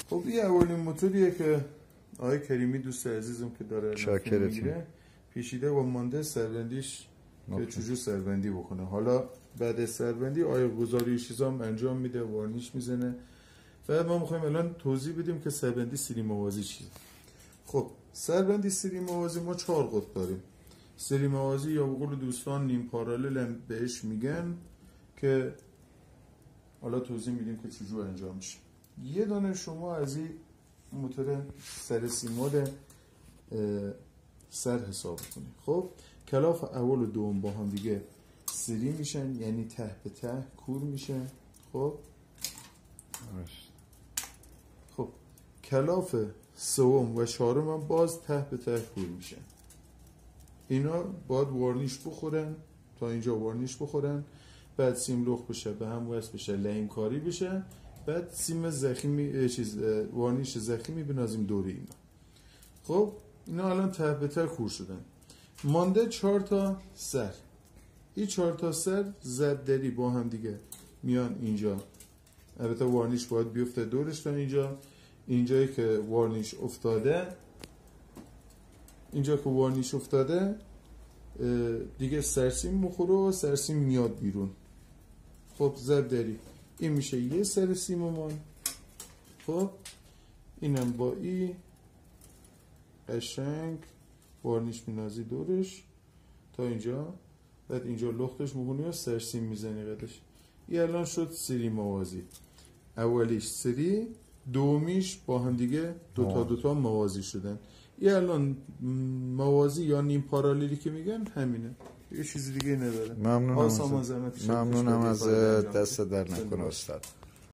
خب این اولین موتوریه که آقای کریمی دوست عزیزم که داره میگیره پیچیده و مانده سربندیش که چجور سربندی بکنه. حالا بعد سربندی آیا گذاری چیزام انجام میده، وارنیش میزنه. فقط ما میخوایم الان توضیح بدیم که سربندی سری موازی چیه. خب سربندی سری موازی ما 4 قطب داریم. سری موازی یا به قول دوستان نیم پارالل هم بهش میگن که حالا توضیح میدیم که چجور انجام میشه. یه دانه شما از این موتور سر سیماد سر حساب کنید. خب کلاف اول و دوم با هم دیگه سری میشن، یعنی ته به ته کور میشن. خب کلاف سوم و چهارم هم باز ته به ته کور میشن. اینا باید وارنیش بخورن، تا اینجا وارنیش بخورن، بعد سیم لخت بشه، به هم وصل بشه، لین کاری بشه، بعد سیم زخمی وارنیش زخمی بنازیم دوری اینا. خب اینا الان ته به ته کور شدن. مانده 4 تا سر. این 4 تا سر زددری با هم دیگه میان اینجا. البته وارنیش باید بیفته دورش تا اینجا. اینجایی که وارنیش افتاده، اینجا که وارنیش افتاده دیگه سرسیم مخوره و سرسیم میاد بیرون. خب زددری این میشه یه سر سیممان. خب اینم با ای قشنگ وارنیش مینازی دورش تا اینجا، بعد اینجا لختش میکنی و سرسیم میزنی قدش. این الان شد سری موازی. اولیش سری، دومیش با هم دیگه دوتا موازی شدن. این الان موازی یا نیم پارالیلی که میگن همینه، یه چیزی دیگه نداره. ممنونم از دست در نکنه استاد.